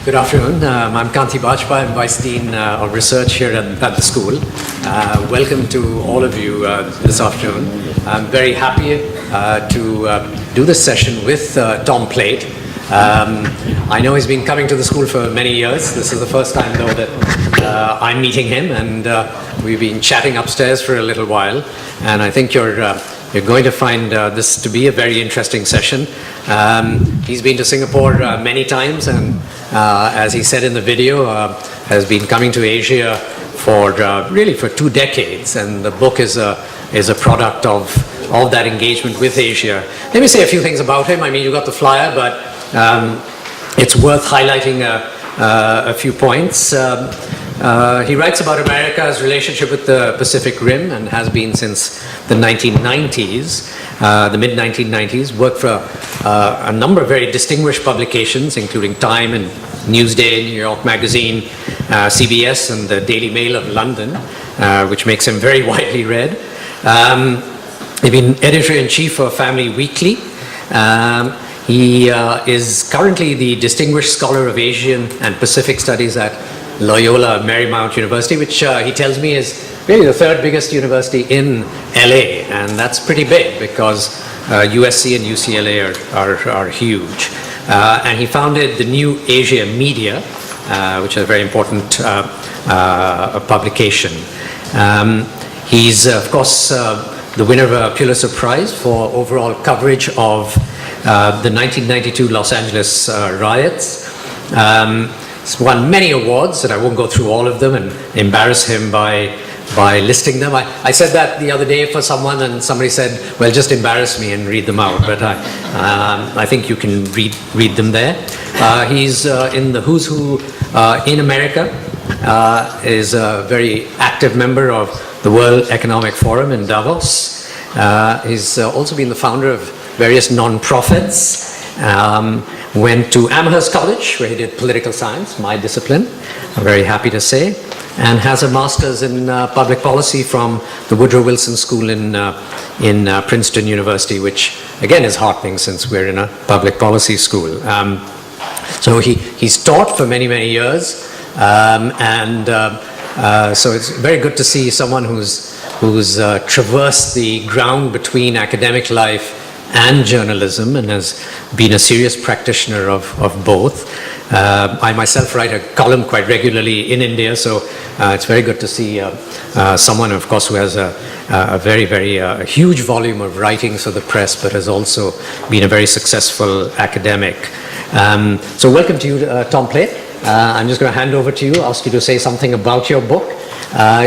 Good afternoon. I'm Kanti Bajpai. I'm Vice Dean of Research here at the school. Welcome to all of you this afternoon. I'm very happy to do this session with Tom Plate. I know he's been coming to the school for many years. This is the first time, though, that I'm meeting him, and we've been chatting upstairs for a little while. And I think you're going to find this to be a very interesting session. He's been to Singapore many times, and as he said in the video, has been coming to Asia for really for 2 decades, and the book is a product of that engagement with Asia. Let me say a few things about him. I mean, you got the flyer, but it's worth highlighting a few points. He writes about America's relationship with the Pacific Rim and has been since the 1990s, the mid-1990s, worked for a number of very distinguished publications, including Time and Newsday, New York Magazine, CBS, and the Daily Mail of London, which makes him very widely read. He's been editor-in-chief for Family Weekly. He is currently the Distinguished Scholar of Asian and Pacific Studies at Loyola Marymount University, which he tells me is really the 3rd biggest university in LA, and that's pretty big because USC and UCLA are huge. And he founded the New Asia Media, which is a very important publication. He's, of course, the winner of a Pulitzer Prize for overall coverage of the 1992 Los Angeles riots. He's won many awards, and I won't go through all of them and embarrass him by listing them. I said that the other day for someone, and somebody said, well, just embarrass me and read them out. But I think you can read them there. He's in the Who's Who in America, is a very active member of the World Economic Forum in Davos. He's also been the founder of various non-profits. Went to Amherst College, where he did political science, my discipline, I'm very happy to say, and has a master's in public policy from the Woodrow Wilson School in Princeton University, which again is heartening since we're in a public policy school. So he's taught for many, many years, so it's very good to see someone who's traversed the ground between academic life and journalism, and has been a serious practitioner of both. I myself write a column quite regularly in India, so it's very good to see someone, of course, who has a very, very huge volume of writings for the press, but has also been a very successful academic. So welcome to you, Tom Plate. I'm just going to hand over to you, ask you to say something about your book.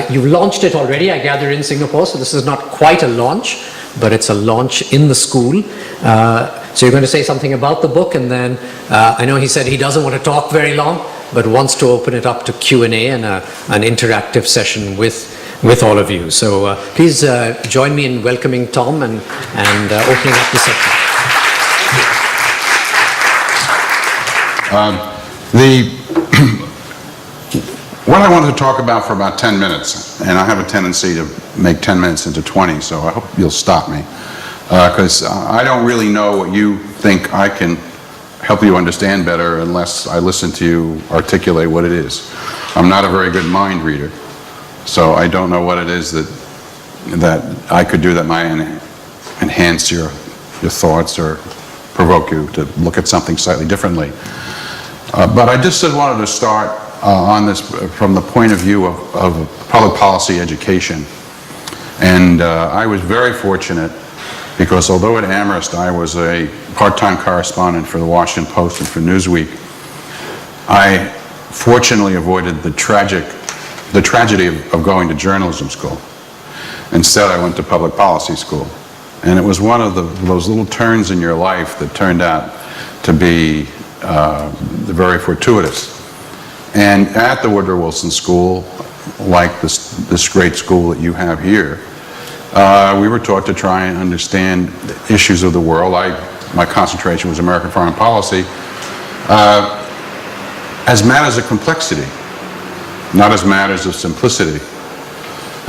You've launched it already, I gather, in Singapore, so this is not quite a launch, but it's a launch in the school. So you're going to say something about the book, and then I know he said he doesn't want to talk very long, but wants to open it up to Q&A and an interactive session with all of you. So please join me in welcoming Tom and opening up the session. What I wanted to talk about for about 10 minutes, and I have a tendency to make 10 minutes into 20, so I hope you'll stop me, because I don't really know what you think I can help you understand better unless I listen to you articulate what it is. I'm not a very good mind reader, so I don't know what it is that I could do that might enhance your thoughts or provoke you to look at something slightly differently. But I just wanted to start on this from the point of view of public policy education. And I was very fortunate because although at Amherst I was a part-time correspondent for the Washington Post and for Newsweek, I fortunately avoided the tragedy of going to journalism school. Instead, I went to public policy school. And it was one of those little turns in your life that turned out to be very fortuitous. And at the Woodrow Wilson School, like this great school that you have here, we were taught to try and understand the issues of the world. My concentration was American foreign policy, as matters of complexity, not as matters of simplicity.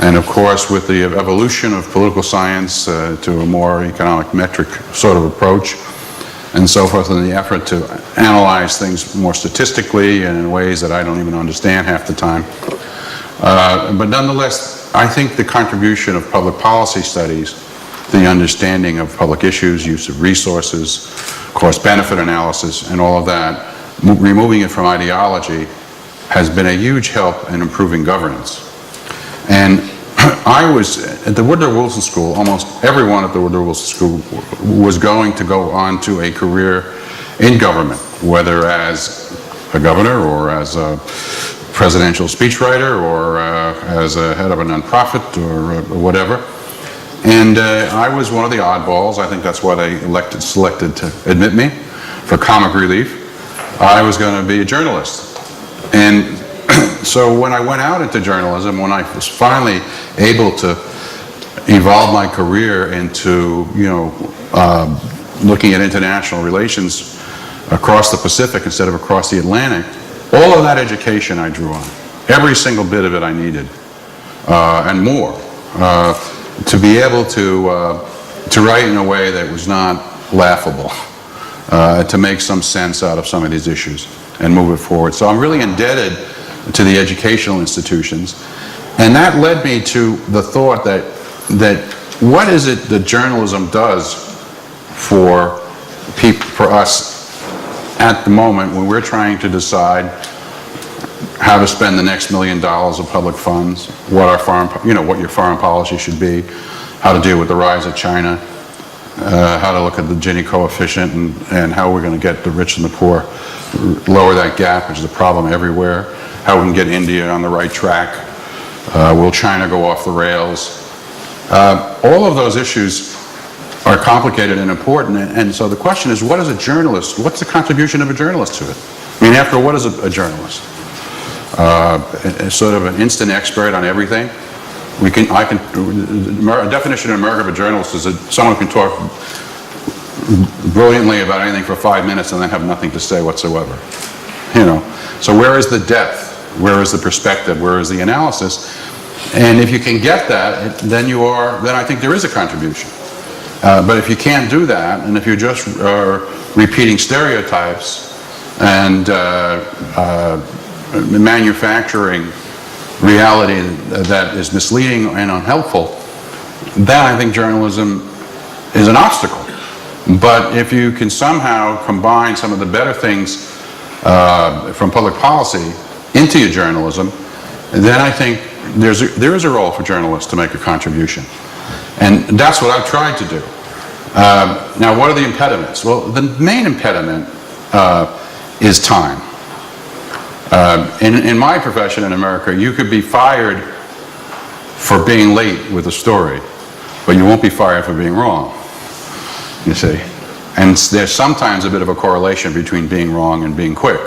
And of course, with the evolution of political science to a more economic metric sort of approach, and so forth in the effort to analyze things more statistically and in ways that I don't even understand half the time. But nonetheless, I think the contribution of public policy studies, the understanding of public issues, use of resources, cost-benefit analysis, and all of that, removing it from ideology, has been a huge help in improving governance. And I was at the Woodrow Wilson School, almost everyone at the Woodrow Wilson School was going to go on to a career in government, whether as a governor or as a presidential speechwriter or as a head of a nonprofit or whatever. And I was one of the oddballs. I think that's why they selected to admit me for comic relief. I was going to be a journalist. And so when I went out into journalism, when I was finally able to evolve my career into, looking at international relations across the Pacific instead of across the Atlantic, all of that education I drew on. Every single bit of it I needed, and more, to be able to write in a way that was not laughable, to make some sense out of some of these issues and move it forward. So I'm really indebted to the educational institutions, and that led me to the thought that what is it that journalism does for us at the moment when we're trying to decide how to spend the next $1 million of public funds, what our what your foreign policy should be, how to deal with the rise of China, how to look at the Gini coefficient and how we're going to get the rich and the poor, lower that gap, which is a problem everywhere, how we can get India on the right track, will China go off the rails. All of those issues are complicated and important, and so the question is, what is a journalist, what's the contribution of a journalist to it? I mean, after all, what is a journalist? Sort of an instant expert on everything. A definition in America of a journalist is that someone can talk brilliantly about anything for 5 minutes and then have nothing to say whatsoever. So where is the depth? Where is the perspective? Where is the analysis? And if you can get that, then I think there is a contribution. But if you can't do that, and if you're just repeating stereotypes and manufacturing reality that is misleading and unhelpful, then I think journalism is an obstacle. But if you can somehow combine some of the better things from public policy into your journalism, then I think there is a role for journalists to make a contribution. And that's what I've tried to do. Now, what are the impediments? Well, the main impediment is time. In my profession in America, you could be fired for being late with a story, but you won't be fired for being wrong, you see. And there's sometimes a bit of a correlation between being wrong and being quick.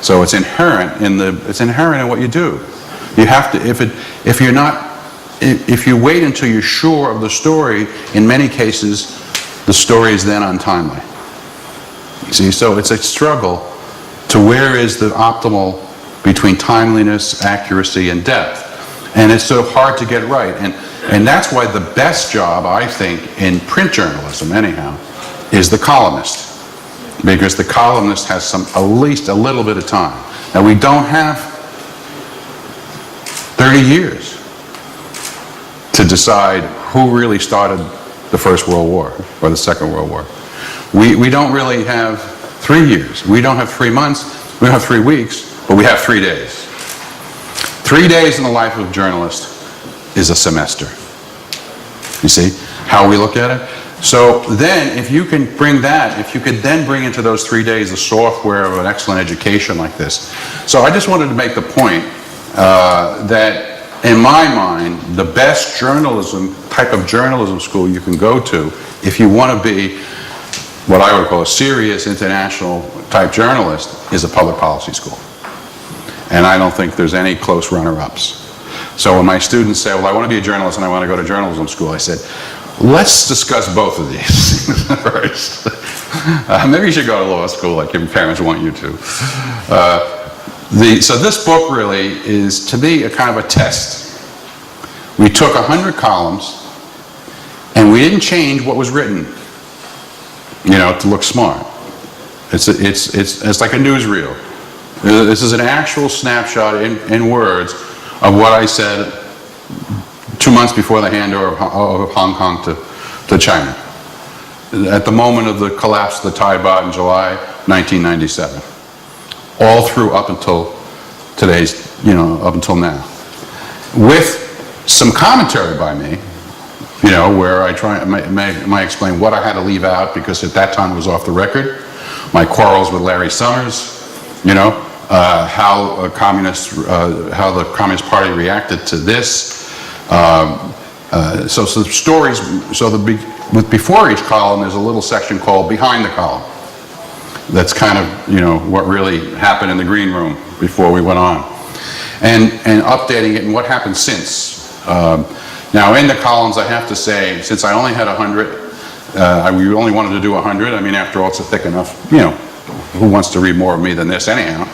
So it's inherent in what you do. You have to, if you wait until you're sure of the story, in many cases, the story is then untimely. You see, so it's a struggle to where is the optimal between timeliness, accuracy, and depth. And it's so hard to get right. And that's why the best job, I think, in print journalism, anyhow, is the columnist. Because the columnist has at least a little bit of time. Now, we don't have 30 years to decide who really started the First World War or the Second World War. We don't really have 3 years. We don't have 3 months. We don't have 3 weeks, but we have 3 days. 3 days in the life of a journalist is a semester. You see how we look at it? So then, if you can bring that, if you could then bring into those 3 days the software of an excellent education like this. So I just wanted to make the point that in my mind, the best type of journalism school you can go to if you want to be what I would call a serious international type journalist is a public policy school. And I don't think there's any close runner-ups. So when my students say, well, I want to be a journalist and I want to go to journalism school, I said, let's discuss both of these first. Maybe you should go to law school like your parents want you to. So this book really is, to me, a kind of a test. We took 100 columns and we didn't change what was written. to look smart. It's like a newsreel. This is an actual snapshot in words of what I said 2 months before the handover of Hong Kong to China, at the moment of the collapse of the Thai baht in July 1997, all through up until today's, up until now, with some commentary by me, where I might explain what I had to leave out because at that time it was off the record, my quarrels with Larry Summers, how the Communist Party reacted to this. So the stories, before each column there's a little section called Behind the Column. That's kind of, what really happened in the green room before we went on. And updating it and what happened since. Now in the columns I have to say, since I only had 100, we only wanted to do 100, I mean after all it's a thick enough, who wants to read more of me than this anyhow,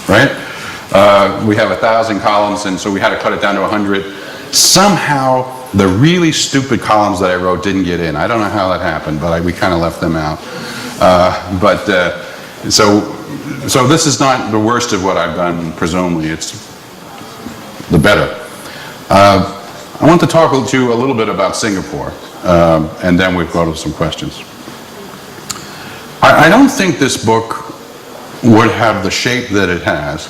right? We have 1,000 columns and so we had to cut it down to 100. Somehow the really stupid columns that I wrote didn't get in. I don't know how that happened, but we kind of left them out. So this is not the worst of what I've done, presumably. It's the better. I want to talk to you a little bit about Singapore, and then we'll go to some questions. I don't think this book would have the shape that it has.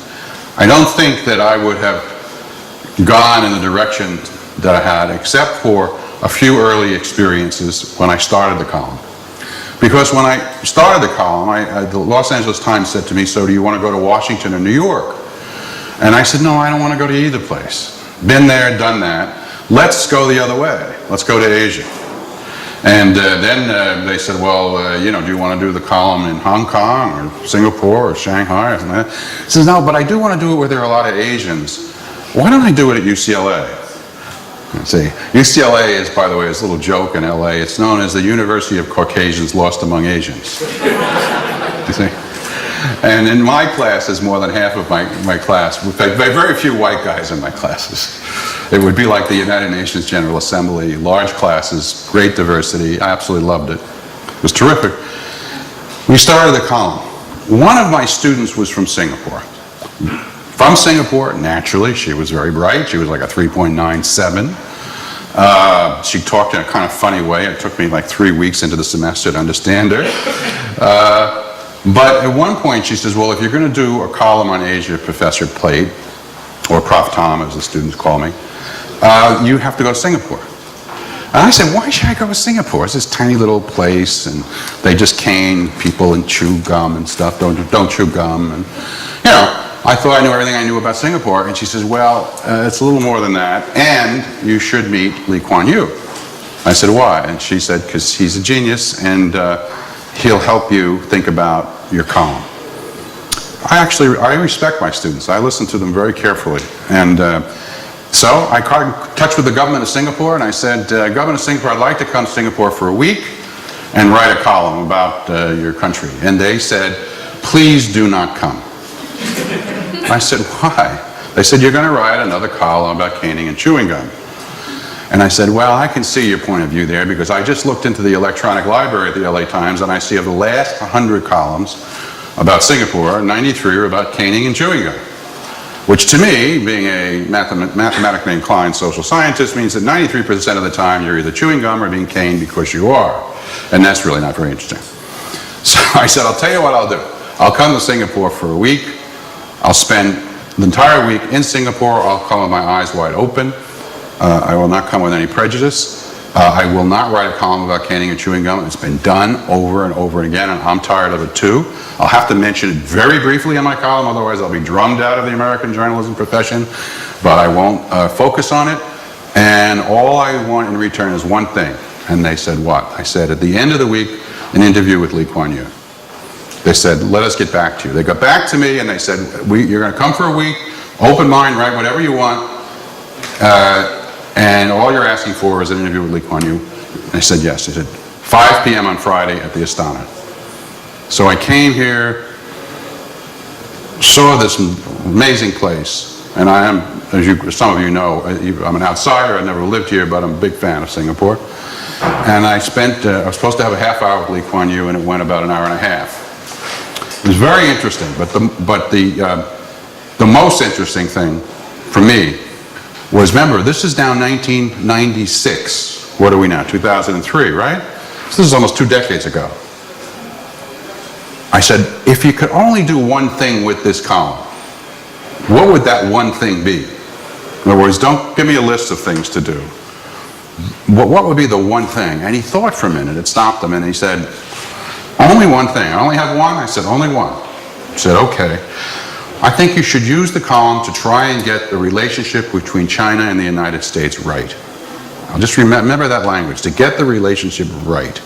I don't think that I would have gone in the direction that I had, except for a few early experiences when I started the column. Because when I started the column, the Los Angeles Times said to me, so do you want to go to Washington or New York? And I said, no, I don't want to go to either place. Been there, done that. Let's go the other way. Let's go to Asia. And then they said, well, do you want to do the column in Hong Kong or Singapore or Shanghai or something like that? He says, no, but I do want to do it where there are a lot of Asians. Why don't I do it at UCLA? See, UCLA is, by the way, it's a little joke in LA. It's known as the University of Caucasians Lost Among Asians. You see? And in my classes, more than half of my class, in fact, very few white guys in my classes. It would be like the United Nations General Assembly, large classes, great diversity. I absolutely loved it. It was terrific. We started the column. One of my students was from Singapore. From Singapore, naturally, she was very bright. She was like a 3.97. She talked in a kind of funny way. It took me like 3 weeks into the semester to understand her. But at one point she says, well, if you're going to do a column on Asia, Professor Plate, or Prof. Tom as the students call me, you have to go to Singapore. And I said, why should I go to Singapore? It's this tiny little place and they just cane people and chew gum and stuff. Don't chew gum. And, I thought I knew everything I knew about Singapore. And she says, well, it's a little more than that. And you should meet Lee Kuan Yew. I said, why? And she said, because he's a genius and he'll help you think about your column. I respect my students. I listen to them very carefully. And so I got in touch with the government of Singapore and I said, Government of Singapore, I'd like to come to Singapore for a week and write a column about your country. And they said, please do not come. I said, why? They said, you're going to write another column about caning and chewing gum. And I said, well, I can see your point of view there because I just looked into the electronic library at the LA Times and I see of the last 100 columns about Singapore, 93 are about caning and chewing gum. Which to me, being a mathematically inclined social scientist, means that 93% of the time you're either chewing gum or being caned because you are. And that's really not very interesting. So I said, I'll tell you what I'll do. I'll come to Singapore for a week. I'll spend the entire week in Singapore. I'll come with my eyes wide open. I will not come with any prejudice. I will not write a column about caning and chewing gum. It's been done over and over again, and I'm tired of it too. I'll have to mention it very briefly in my column, otherwise I'll be drummed out of the American journalism profession, but I won't focus on it. And all I want in return is one thing. And they said, what? I said, at the end of the week, an interview with Lee Kuan Yew. They said, let us get back to you. They got back to me and they said, you're going to come for a week, open mind, write whatever you want, and all you're asking for is an interview with Lee Kuan Yew. And I said, yes. They said, 5 p.m. on Friday at the Astana. So I came here, saw this amazing place, and I am, as some of you know, I'm an outsider. I've never lived here, but I'm a big fan of Singapore. And I was supposed to have a half hour with Lee Kuan Yew, and it went about an hour and a half. It was very interesting, but the most interesting thing for me was, remember, this is now 1996. What are we now, 2003, right? So this is almost 2 decades ago. I said, if you could only do one thing with this column, what would that one thing be? In other words, don't give me a list of things to do. What would be the one thing? And he thought for a minute. It stopped him, and he said, only one thing. I only have one? I said, only one. He said, okay. I think you should use the column to try and get the relationship between China and the United States right. I'll just remember that language, to get the relationship right.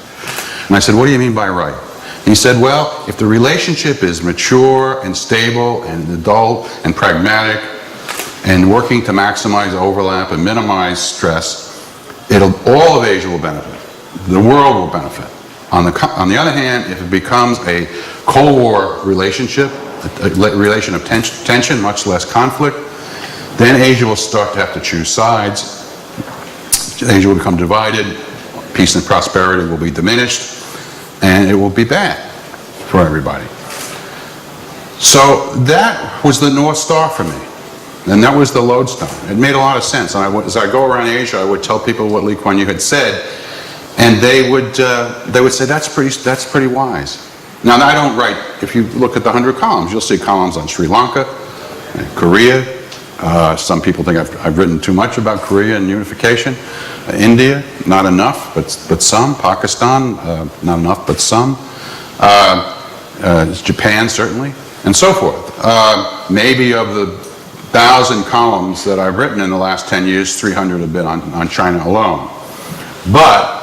And I said, what do you mean by right? He said, well, if the relationship is mature and stable and adult and pragmatic and working to maximize overlap and minimize stress, all of Asia will benefit. The world will benefit. On the other hand, if it becomes a Cold War relationship, a relation of tension, much less conflict, then Asia will start to have to choose sides. Asia will become divided, peace and prosperity will be diminished, and it will be bad for everybody. So that was the North Star for me. And that was the lodestone. It made a lot of sense. And as I go around Asia, I would tell people what Lee Kuan Yew had said, and they would say, that's pretty wise. Now, I don't write, if you look at the 100 columns, you'll see columns on Sri Lanka, Korea. Some people think I've written too much about Korea and unification. India, not enough, but some. Pakistan, not enough, but some. Japan, certainly, and so forth. Maybe of the 1,000 columns that I've written in the last 10 years, 300 have been on China alone. But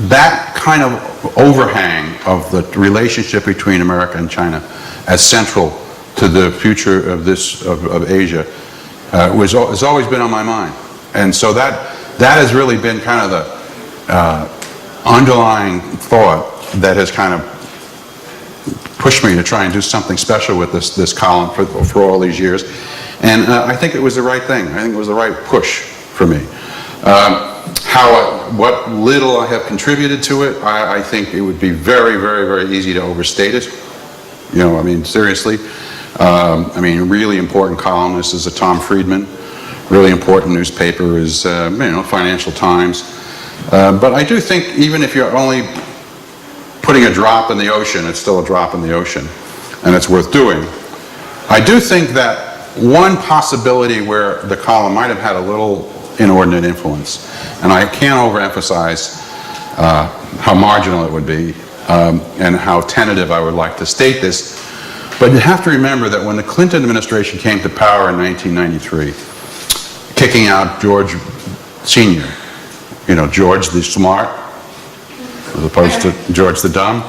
that kind of overhang of the relationship between America and China as central to the future of Asia has always been on my mind. And so that has really been kind of the underlying thought that has kind of pushed me to try and do something special with this column for all these years. And I think it was the right thing. I think it was the right push for me. What little I have contributed to it, I think it would be very, very, very easy to overstate it. You know, I mean, seriously. Really important columnist is Tom Friedman. Really important newspaper is, Financial Times. But I do think even if you're only putting a drop in the ocean, it's still a drop in the ocean, and it's worth doing. I do think that one possibility where the column might have had a little inordinate influence, and I can't overemphasize how marginal it would be and how tentative I would like to state this, but you have to remember that when the Clinton administration came to power in 1993, kicking out George Sr., George the smart, as opposed to George the dumb,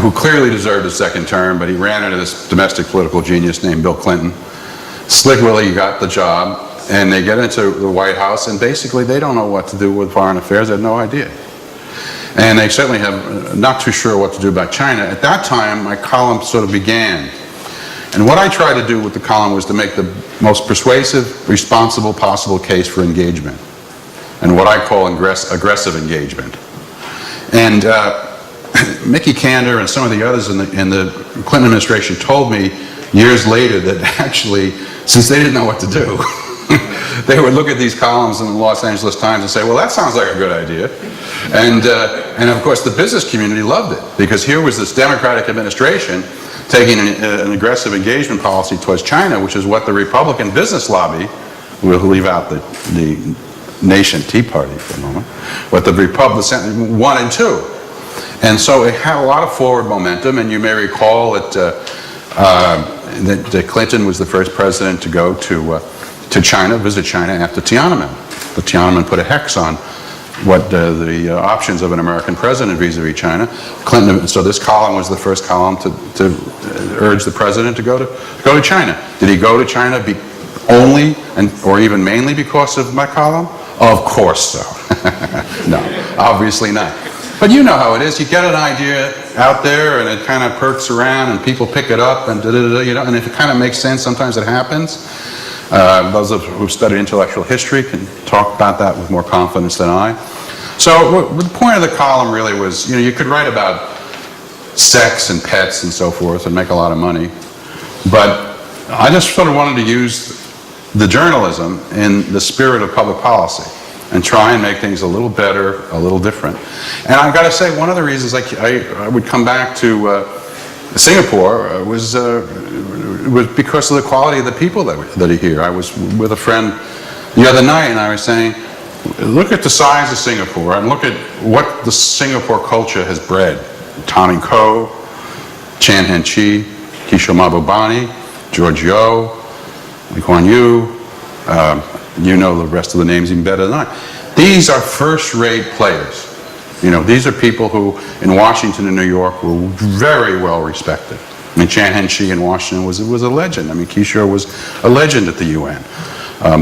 who clearly deserved a second term, but he ran into this domestic political genius named Bill Clinton. Slick Willie got the job, and they get into the White House, and basically they don't know what to do with foreign affairs. They have no idea. And they certainly have not too sure what to do about China. At that time, my column sort of began. And what I tried to do with the column was to make the most persuasive, responsible possible case for engagement, and what I call aggressive engagement. And Mickey Kander and some of the others in the Clinton administration told me years later that actually, since they didn't know what to do, they would look at these columns in the Los Angeles Times and say, well, that sounds like a good idea. And of course, the business community loved it, because here was this Democratic administration taking an aggressive engagement policy towards China, which is what the Republican business lobby, we'll leave out the nation Tea Party for a moment, what the Republicans wanted too. And so it had a lot of forward momentum, and you may recall that Clinton was the first president to go to China, visit China after Tiananmen. The Tiananmen put a hex on what the options of an American president vis-a-vis China. Clinton, so this column was the first column to urge the president to go to China. Did he go to China only or even mainly because of my column? Of course so. No, obviously not. But you know how it is. You get an idea out there, and it kind of perks around, and people pick it up, and and if it kind of makes sense, sometimes it happens. Those who've studied intellectual history can talk about that with more confidence than I. So the point of the column really was, you could write about sex and pets and so forth and make a lot of money, but I just sort of wanted to use the journalism in the spirit of public policy and try and make things a little better, a little different. And I've got to say, one of the reasons I would come back to Singapore was because of the quality of the people that are here. I was with a friend the other night and I was saying, look at the size of Singapore and look at what the Singapore culture has bred. Tommy Koh, Chan Han-chi, Kishore Mahbubani, George Yeo, Lee Kuan Yew, you know the rest of the names even better than I. These are first-rate players. These are people who, in Washington and New York, were very well respected. I mean, Chan Han-chi in Washington was a legend. I mean, Kishore was a legend at the UN.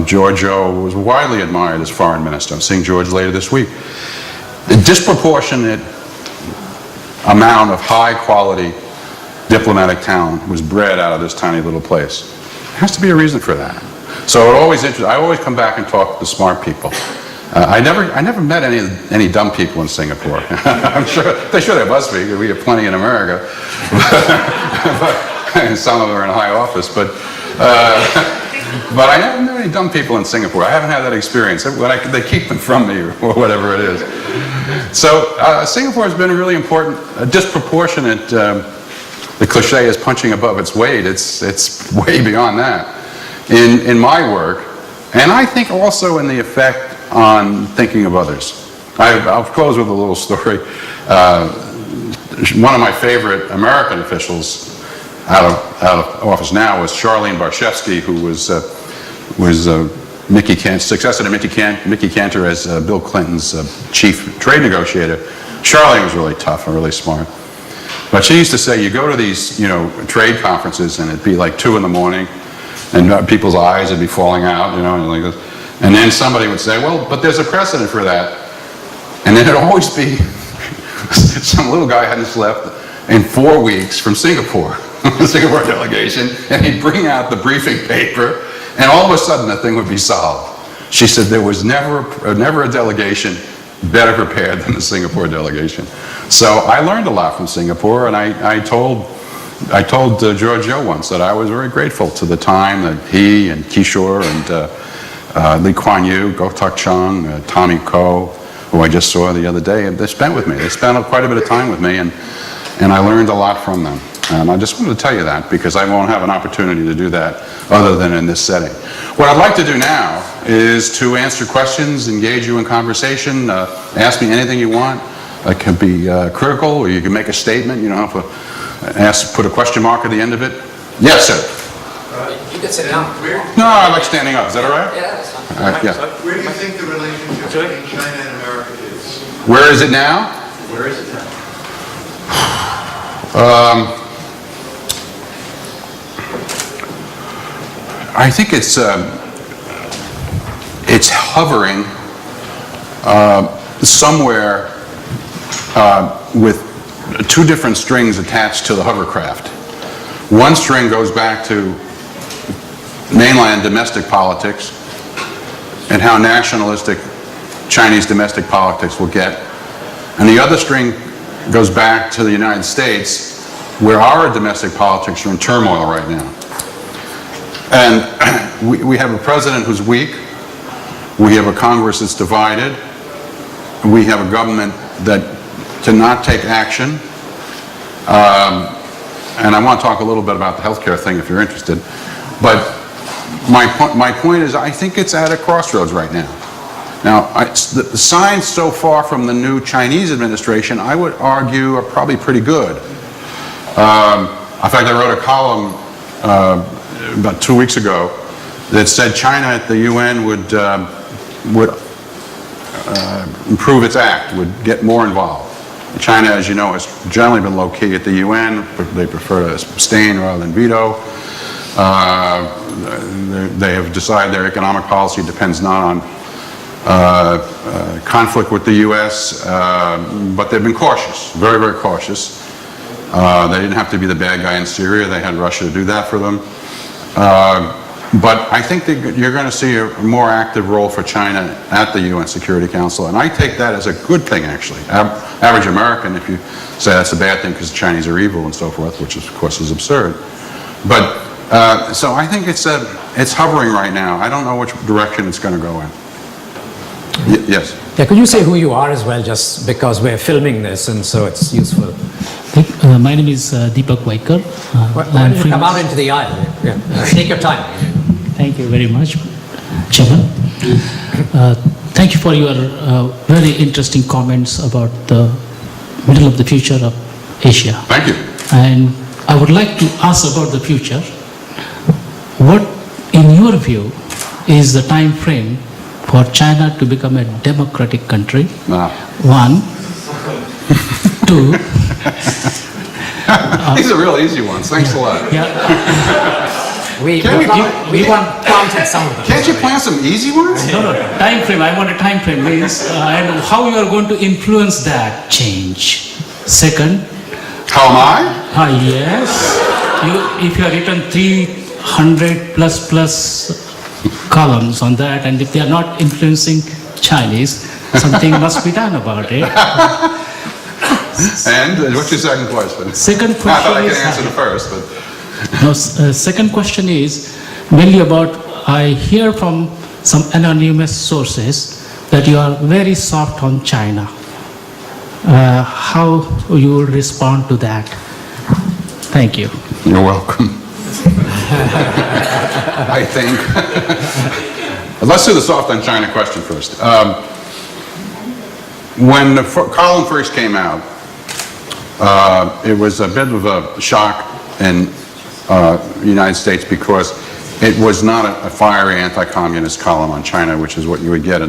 George Yeo was widely admired as foreign minister. I'm seeing George later this week. A disproportionate amount of high-quality diplomatic talent was bred out of this tiny little place. There has to be a reason for that. So I always come back and talk to smart people. I never met any dumb people in Singapore. I'm sure there must be. We have plenty in America. And some of them are in high office. But I haven't met any dumb people in Singapore. I haven't had that experience. They keep them from me or whatever it is. So Singapore has been really important, disproportionate. The cliche is punching above its weight. It's way beyond that in my work, and I think also in the effect on thinking of others. I'll close with a little story. One of my favorite American officials out of office now was Charlene Barshevsky, who was successor to Mickey Cantor as Bill Clinton's chief trade negotiator. Charlene was really tough and really smart. But she used to say, you go to these, trade conferences and it'd be like 2 in the morning and people's eyes would be falling out, and like this. And then somebody would say, well, but there's a precedent for that. And then it'd always be some little guy hadn't slept in 4 weeks from Singapore, the Singapore delegation, and he'd bring out the briefing paper and all of a sudden the thing would be solved. She said there was never a delegation better prepared than the Singapore delegation. So I learned a lot from Singapore, and I told George Yeo once that I was very grateful to the time that he and Kishore and Lee Kuan Yew, Goh Tak Chong, Tommy Koh, who I just saw the other day, they spent with me. They spent quite a bit of time with me, and I learned a lot from them. And I just wanted to tell you that because I won't have an opportunity to do that other than in this setting. What I'd like to do now is to answer questions, engage you in conversation, ask me anything you want. It can be critical, or you can make a statement. You don't have to put a question mark at the end of it. Yes, sir. You can sit down. No, I like standing up. Is that all right? Yeah, that's fine. Yeah. Where do you think the relationship between China and America is? Where is it now? Where is it now? I think it's hovering somewhere with 2 different strings attached to the hovercraft. One string goes back to mainland domestic politics and how nationalistic Chinese domestic politics will get. And the other string goes back to the United States, where our domestic politics are in turmoil right now. And we have a president who's weak. We have a Congress that's divided. We have a government that cannot take action. And I want to talk a little bit about the healthcare thing if you're interested. But my point is, I think it's at a crossroads right now. Now, the signs so far from the new Chinese administration, I would argue, are probably pretty good. In fact, I wrote a column about 2 weeks ago that said China at the UN would improve its act, would get more involved. China, as you know, has generally been low-key at the UN. They prefer to abstain rather than veto. They have decided their economic policy depends not on conflict with the U.S., but they've been cautious, very, very cautious. They didn't have to be the bad guy in Syria. They had Russia to do that for them. But I think that you're going to see a more active role for China at the UN Security Council, and I take that as a good thing, actually. Average American, if you say that's a bad thing because the Chinese are evil and so forth, which of course is absurd. But so I think it's hovering right now. I don't know which direction it's going to go in. Yes. Yeah, could you say who you are as well, just because we're filming this and so it's useful? My name is Deepak Vaikar. Why don't you come out into the aisle? Yeah. Take your time. Thank you very much, Chairman. Thank you for your very interesting comments about the middle of the future of Asia. Thank you. And I would like to ask about the future. What, in your view, is the time frame for China to become a democratic country? One. Two. These are real easy ones. Thanks a lot. Yeah. We planted some of them. Can't you plan some easy ones? No. Time frame. I want a time frame. Means and how you are going to influence that change. Second. How am I? Yes. If you have written 300 plus columns on that, and if they are not influencing Chinese, something must be done about it. And what's your second question? Second question I thought I could is answer the first, but no, second question is mainly about, I hear from some anonymous sources that you are very soft on China. How you will respond to that? Thank you. You're welcome. I think. Let's do the soft on China question first. When the column first came out, it was a bit of a shock in the United States because it was not a fiery anti-communist column on China, which is what you would get,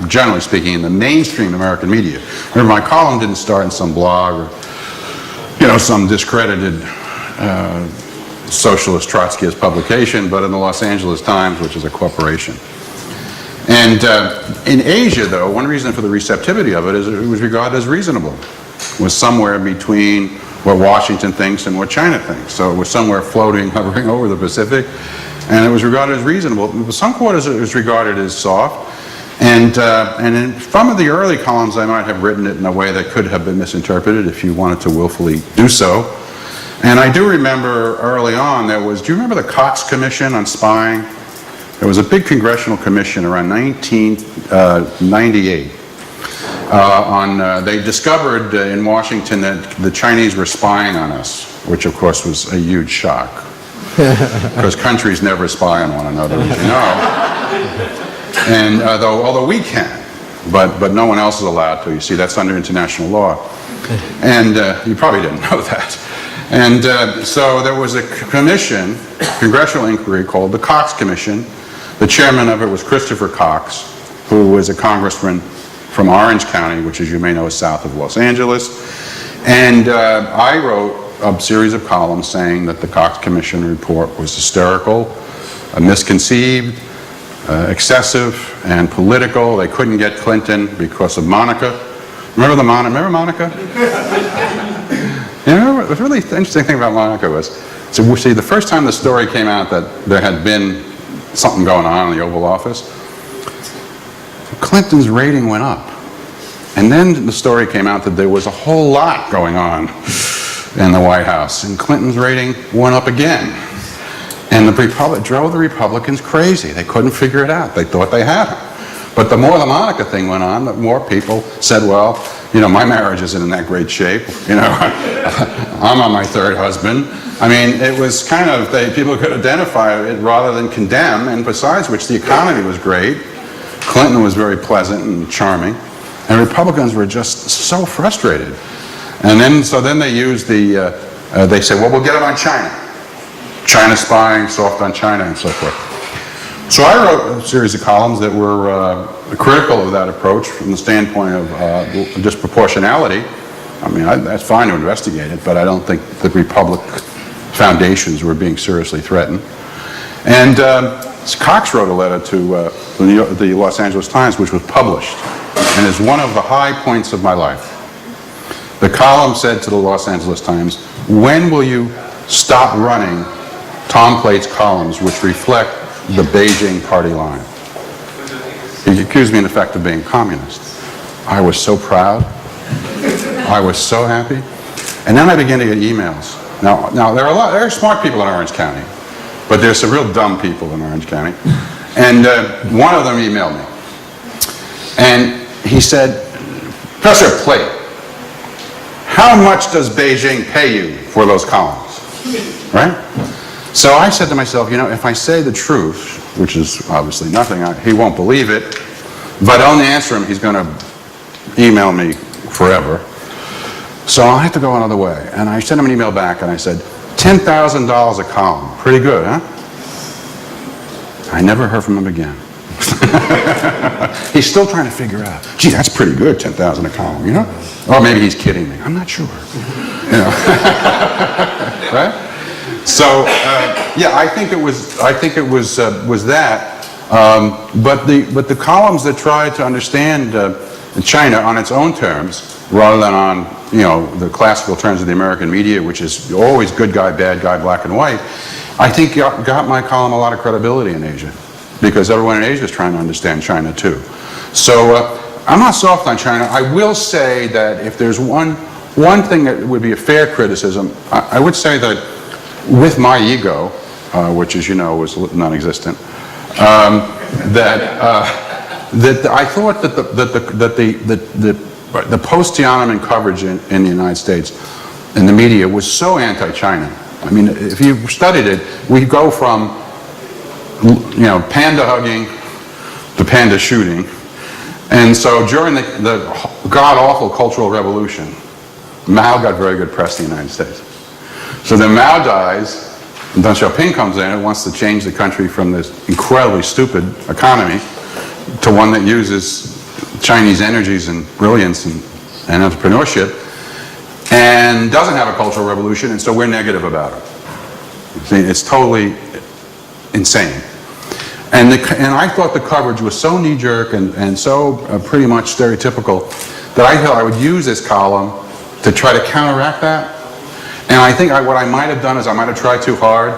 generally speaking, in the mainstream American media. Remember, my column didn't start in some blog or, some discredited socialist Trotskyist publication, but in the Los Angeles Times, which is a corporation. And in Asia, though, one reason for the receptivity of it is it was regarded as reasonable. It was somewhere between what Washington thinks and what China thinks. So it was somewhere floating, hovering over the Pacific, and it was regarded as reasonable. In some quarters, it was regarded as soft. And in some of the early columns, I might have written it in a way that could have been misinterpreted if you wanted to willfully do so. And I do remember early on do you remember the Cox Commission on spying? There was a big congressional commission around 1998. They discovered in Washington that the Chinese were spying on us, which of course was a huge shock. Because countries never spy on one another, as you know. And although we can, but no one else is allowed to. You see, that's under international law. And you probably didn't know that. And so there was a commission, congressional inquiry called the Cox Commission. The chairman of it was Christopher Cox, who was a congressman from Orange County, which, as you may know, is south of Los Angeles. And I wrote a series of columns saying that the Cox Commission report was hysterical, misconceived, excessive, and political. They couldn't get Clinton because of Monica. Remember Monica? The really interesting thing about Monica was, see, the first time the story came out that there had been something going on in the Oval Office, Clinton's rating went up. And then the story came out that there was a whole lot going on in the White House, and Clinton's rating went up again. And it drove the Republicans crazy. They couldn't figure it out. They thought they had him. But the more the Monica thing went on, the more people said, well, my marriage isn't in that great shape. I'm on my third husband. I mean, it was kind of, people could identify it rather than condemn, and besides which, the economy was great. Clinton was very pleasant and charming, and Republicans were just so frustrated. And then they used they said, well, we'll get it on China. China spying, soft on China, and so forth. So I wrote a series of columns that were critical of that approach from the standpoint of disproportionality. I mean, that's fine to investigate it, but I don't think the Republic foundations were being seriously threatened. And Cox wrote a letter to the Los Angeles Times, which was published, and is one of the high points of my life. The column said to the Los Angeles Times, when will you stop running Tom Plate's columns which reflect the Beijing party line. He accused me in effect of being communist. I was so proud. I was so happy. And then I began to get emails. Now there are smart people in Orange County, but there's some real dumb people in Orange County. And one of them emailed me. And he said, Professor Plate, how much does Beijing pay you for those columns? Right? So I said to myself, if I say the truth, which is obviously nothing, he won't believe it. If I don't answer him, he's going to email me forever. So I'll have to go another way. And I sent him an email back and I said, $10,000 a column. Pretty good, huh? I never heard from him again. He's still trying to figure out, gee, that's pretty good, $10,000 a column, Or maybe he's kidding me. I'm not sure. Right? So, yeah, I think it was that. But the columns that tried to understand China on its own terms, rather than on the classical terms of the American media, which is always good guy, bad guy, black and white, I think got my column a lot of credibility in Asia, because everyone in Asia is trying to understand China too. So I'm not soft on China. I will say that if there's one thing that would be a fair criticism, I would say that with my ego, which as you know was non-existent, that I thought that the post-Tiananmen coverage in the United States in the media was so anti-China. I mean, if you studied it, we go from panda hugging to panda shooting, and so during the god-awful Cultural Revolution, Mao got very good press in the United States. So then Mao dies, and Deng Xiaoping comes in and wants to change the country from this incredibly stupid economy to one that uses Chinese energies and brilliance and entrepreneurship, and doesn't have a cultural revolution, and so we're negative about it. See, it's totally insane. And I thought the coverage was so knee-jerk and so pretty much stereotypical that I thought I would use this column to try to counteract that. And I think what I might have done is I might have tried too hard,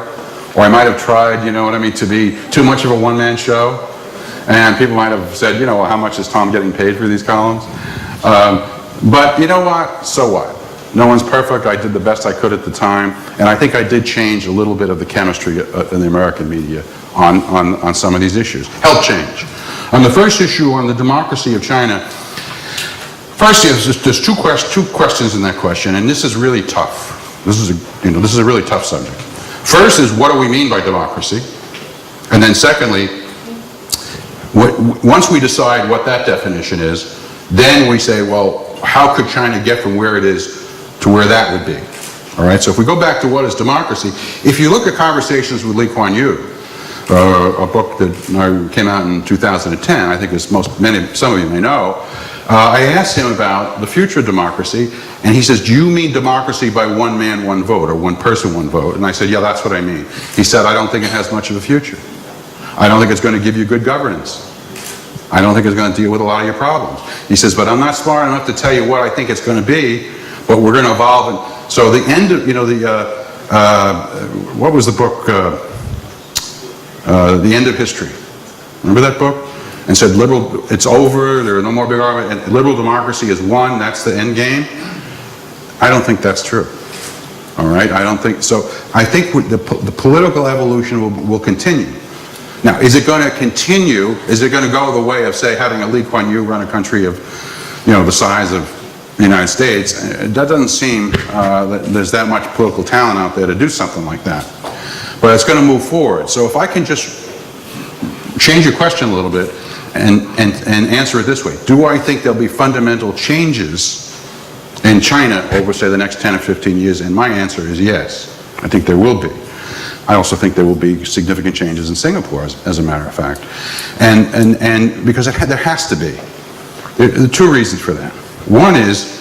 or I might have tried, to be too much of a one-man show. And people might have said, well, how much is Tom getting paid for these columns? But you know what? So what? No one's perfect. I did the best I could at the time. And I think I did change a little bit of the chemistry in the American media on some of these issues. Help change. On the first issue on the democracy of China, first, there's two questions in that question, and this is really tough. This is a really tough subject. First is, what do we mean by democracy? And then secondly, once we decide what that definition is, then we say, well, how could China get from where it is to where that would be? All right, so if we go back to what is democracy, if you look at Conversations with Lee Kuan Yew, a book that came out in 2010, I think as some of you may know, I asked him about the future of democracy, and he says, do you mean democracy by one man, one vote, or one person, one vote? And I said, yeah, that's what I mean. He said, I don't think it has much of a future. I don't think it's going to give you good governance. I don't think it's going to deal with a lot of your problems. He says, but I'm not smart enough to tell you what I think it's going to be, but we're going to evolve. And so the end of, what was the book? The End of History. Remember that book? And said, it's over, there are no more big arguments, and liberal democracy is won, that's the end game. I don't think that's true. All right? I don't think so. I think the political evolution will continue. Now, is it going to continue? Is it going to go the way of, say, having a Lee Kuan Yew run a country of, the size of the United States? That doesn't seem that there's that much political talent out there to do something like that. But it's going to move forward. So if I can just change your question a little bit and answer it this way. Do I think there'll be fundamental changes in China over, say, the next 10 or 15 years? And my answer is yes. I think there will be. I also think there will be significant changes in Singapore, as a matter of fact. And because there has to be. There are two reasons for that. One is,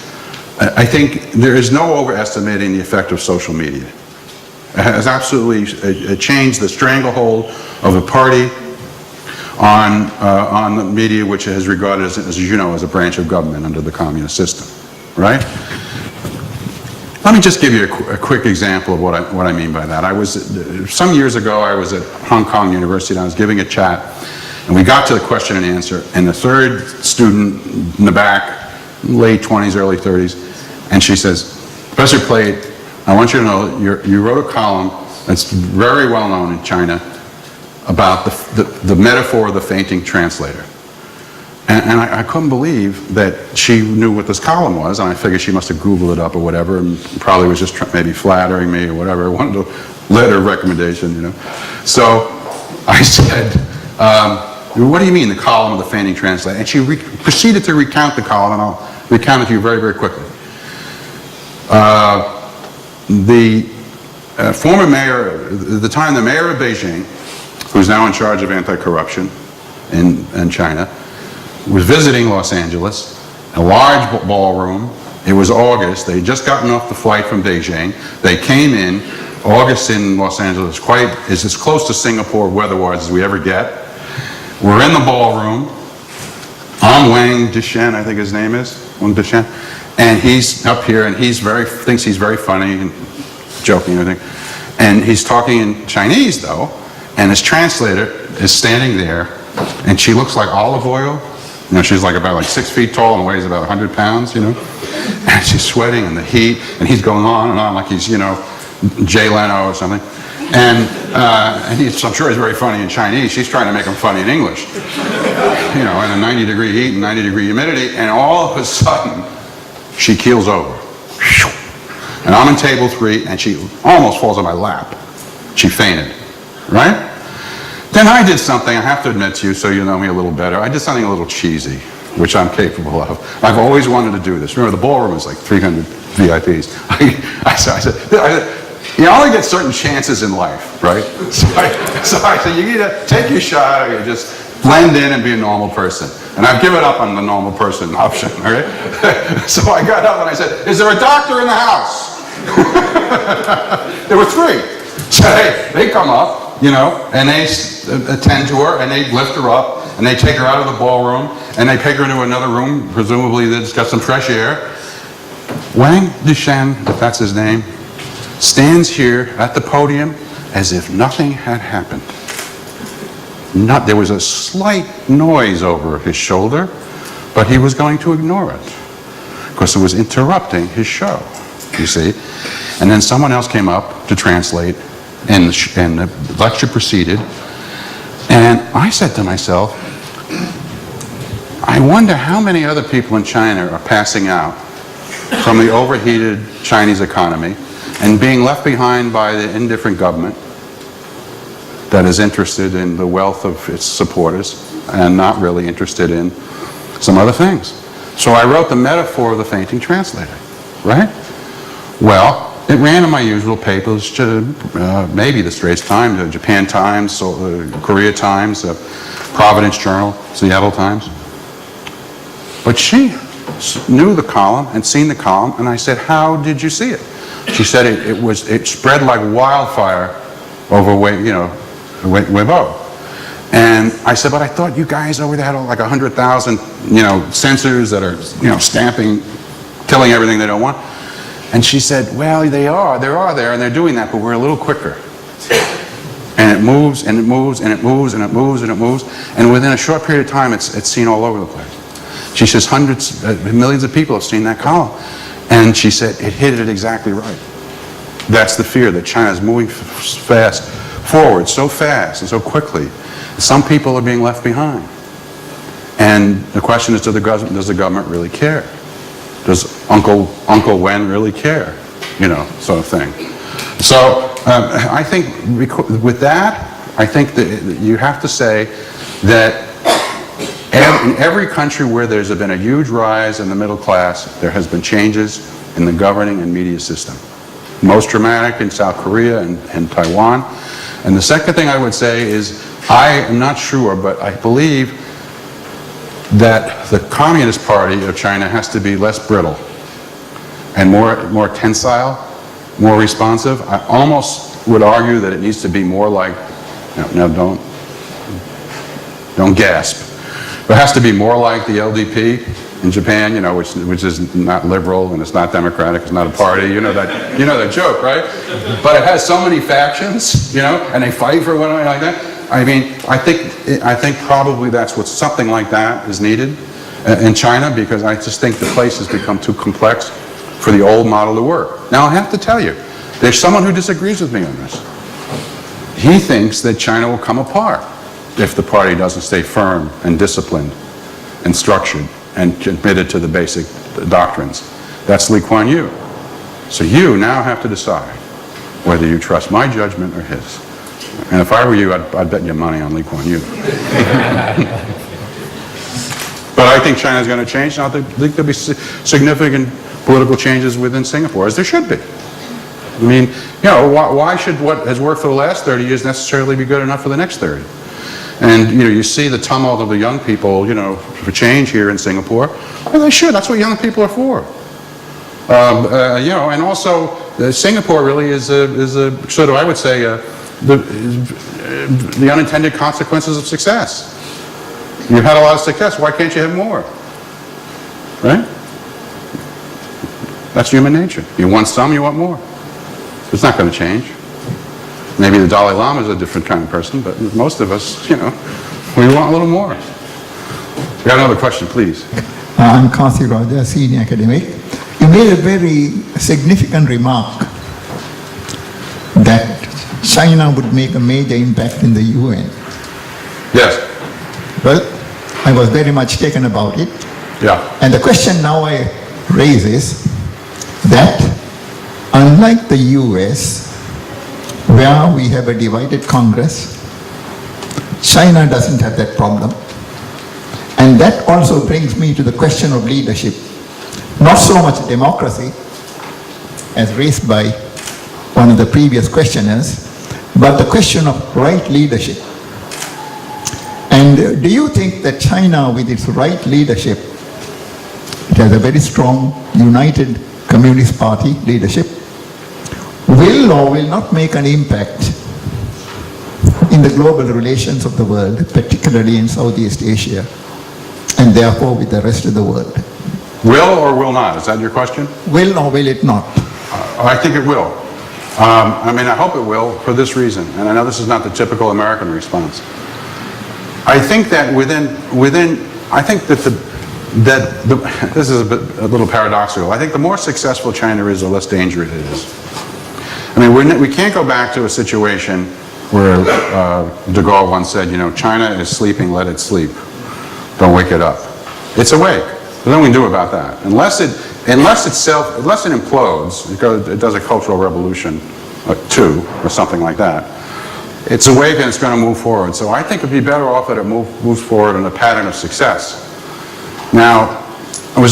I think there is no overestimating the effect of social media. It has absolutely changed the stranglehold of the party on the media, which is regarded as you know, as a branch of government under the communist system, right? Let me just give you a quick example of what I mean by that. Some years ago, I was at Hong Kong University, and I was giving a chat, and we got to the question and answer, and the third student in the back, late 20s, early 30s, and she says, Professor Plate, I want you to know that you wrote a column that's very well known in China about the metaphor of the fainting translator. And I couldn't believe that she knew what this column was, and I figured she must have Googled it up or whatever, and probably was just maybe flattering me or whatever. I wanted to let her recommendation, you know. So I said, what do you mean, the column of the fainting translator? And she proceeded to recount the column, and I'll recount it to you very, very quickly. The former mayor, at the time the mayor of Beijing, who's now in charge of anti-corruption in China, was visiting Los Angeles, a large ballroom. It was August. They had just gotten off the flight from Beijing. They came in. August in Los Angeles is as close to Singapore weather-wise as we ever get. We're in the ballroom. I'm Wang Dishen, I think his name is, Wang Dishen, and he's up here, and thinks he's very funny and joking and everything. And he's talking in Chinese, though, and his translator is standing there, and she looks like olive oil. You know, she's about 6 feet tall and weighs about 100 pounds, you know. And she's sweating in the heat, and he's going on and on like he's, Jay Leno or something. And I'm sure he's very funny in Chinese. She's trying to make him funny in English. In a 90-degree heat and 90-degree humidity, and all of a sudden, she keels over. And I'm in table 3, and she almost falls on my lap. She fainted, right? Then I did something, I have to admit to you, so you know me a little better. I did something a little cheesy, which I'm capable of. I've always wanted to do this. Remember, the ballroom is like 300 VIPs. I said, you only get certain chances in life, right? So I said, you either take your shot or you just blend in and be a normal person. And I've given up on the normal person option, all right? So I got up and I said, is there a doctor in the house? There were 3. So they come up, and they attend to her, and they lift her up, and they take her out of the ballroom, and they take her into another room, presumably that's got some fresh air. Wang Dishen, if that's his name, stands here at the podium as if nothing had happened. There was a slight noise over his shoulder, but he was going to ignore it, because it was interrupting his show, you see. And then someone else came up to translate, and the lecture proceeded, and I said to myself, I wonder how many other people in China are passing out from the overheated Chinese economy and being left behind by the indifferent government that is interested in the wealth of its supporters and not really interested in some other things. So I wrote the metaphor of the fainting translator, right? Well, it ran in my usual papers, maybe the Straits Times, Japan Times, Korea Times, Providence Journal, Seattle Times. But she knew the column and seen the column, and I said, how did you see it? She said it spread like wildfire over Weibo. And I said, but I thought you guys over there had like 100,000, censors that are, stamping, killing everything they don't want. And she said, well, they are there, and they're doing that, but we're a little quicker. And it moves, and it moves, and it moves, and it moves, and it moves, and within a short period of time, it's seen all over the place. She says millions of people have seen that column. And she said, it hit it exactly right. That's the fear, that China is moving forward so fast and so quickly. Some people are being left behind. And the question is, does the government really care? Does Uncle Wen really care? Sort of thing. So I think with that, I think that you have to say that in every country where there's been a huge rise in the middle class, there has been changes in the governing and media system. Most dramatic in South Korea and Taiwan. And the second thing I would say is, I am not sure, but I believe that the Communist Party of China has to be less brittle and more tensile, more responsive. I almost would argue that it needs to be more like, don't gasp. It has to be more like the LDP in Japan, you know, which is not liberal and it's not democratic, it's not a party, you know that joke, right? But it has so many factions, you know, and they fight for one like that. I mean, I think probably something like that is needed in China, because I just think the place has become too complex for the old model to work. Now I have to tell you, there's someone who disagrees with me on this. He thinks that China will come apart if the party doesn't stay firm and disciplined and structured and committed to the basic doctrines. That's Lee Kuan Yew. So you now have to decide whether you trust my judgment or his. And if I were you, I'd bet you money on Lee Kuan Yew. But I think China's going to change. I think there'll be significant political changes within Singapore, as there should be. I mean, you know, why should what has worked for the last 30 years necessarily be good enough for the next 30? And, you know, you see the tumult of the young people, you know, for change here in Singapore. Well, they should. That's what young people are for. You know, and also Singapore really is a sort of, I would say, the unintended consequences of success. You've had a lot of success. Why can't you have more? Right? That's human nature. You want some, you want more. It's not going to change. Maybe the Dalai Lama is a different kind of person, but most of us, you know, we want a little more. We got another question, please. I'm Kasi Raja, senior academic. You made a very significant remark that China would make a major impact in the UN. Yes. Well, I was very much taken about it. Yeah. And the question now I raise is that unlike the US, where we have a divided Congress, China doesn't have that problem. And that also brings me to the question of leadership. Not so much democracy, as raised by one of the previous questioners, but the question of right leadership. And do you think that China, with its right leadership, it has a very strong, united Communist Party leadership, will or will not make an impact in the global relations of the world, particularly in Southeast Asia, and therefore with the rest of the world? Will or will not? Is that your question? Will or will it not? I think it will. I mean, I hope it will for this reason, and I know this is not the typical American response. I think that this is a little paradoxical. I think the more successful China is, the less dangerous it is. I mean, we can't go back to a situation where de Gaulle once said, you know, China is sleeping, let it sleep. Don't wake it up. It's awake. There's nothing we can do about that. Unless it implodes, it does a cultural revolution, too, or something like that. It's awake and it's going to move forward. So I think it'd be better off that it moves forward in a pattern of success. Now, I'm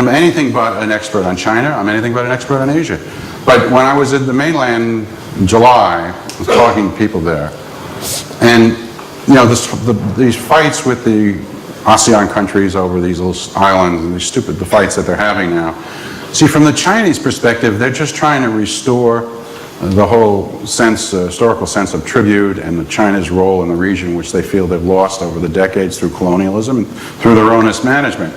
anything but an expert on China. I'm anything but an expert on Asia. But when I was in the mainland in July, I was talking to people there, and you know, these fights with the ASEAN countries over these little islands and the fights that they're having now. See, from the Chinese perspective, they're just trying to restore the whole historical sense of tribute and the China's role in the region, which they feel they've lost over the decades through colonialism and through their own mismanagement.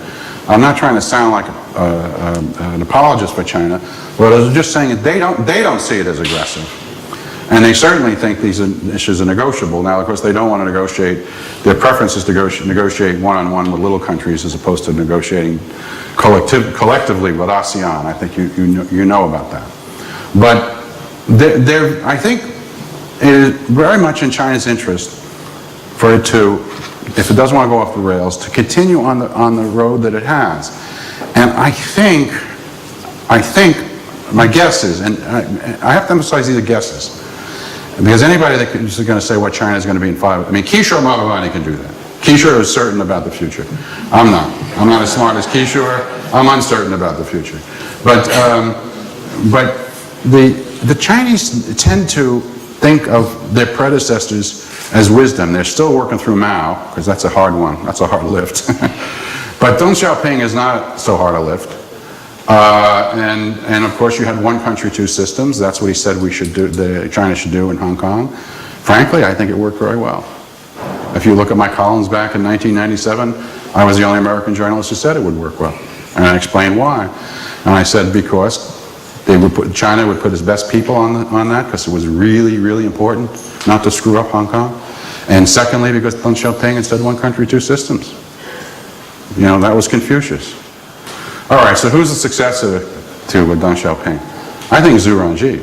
I'm not trying to sound like an apologist for China, but I was just saying that they don't see it as aggressive. And they certainly think these issues are negotiable. Now, of course, they don't want to negotiate. Their preference is to negotiate one-on-one with little countries as opposed to negotiating collectively with ASEAN. I think you know about that. But I think it is very much in China's interest for it to, if it doesn't want to go off the rails, to continue on the road that it has. And I think my guess is, and I have to emphasize these are guesses, because anybody that is going to say what China is going to be in 5, I mean, Kishore Mahbubani can do that. Kishore is certain about the future. I'm not. I'm not as smart as Kishore. I'm uncertain about the future. But the Chinese tend to think of their predecessors as wisdom. They're still working through Mao, because that's a hard one. That's a hard lift. But Deng Xiaoping is not so hard a lift. And of course, you had one country, two systems. That's what he said we should do. China should do in Hong Kong. Frankly, I think it worked very well. If you look at my columns back in 1997, I was the only American journalist who said it would work well. And I explained why. And I said because China would put its best people on that because it was really, really important not to screw up Hong Kong. And secondly, because Deng Xiaoping had said one country, two systems. You know, that was Confucius. All right, so who's the successor to Deng Xiaoping? I think Zhu Rongji.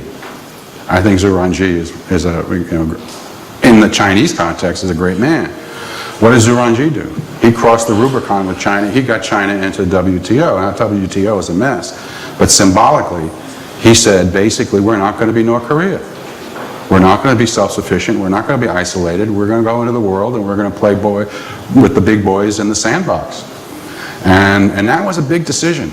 I think Zhu Rongji is a, you know, in the Chinese context, is a great man. What does Zhu Rongji do? He crossed the Rubicon with China. He got China into WTO. Now WTO is a mess. But symbolically, he said, basically, we're not going to be North Korea. We're not going to be self-sufficient. We're not going to be isolated. We're going to go into the world and we're going to play boy with the big boys in the sandbox. And that was a big decision.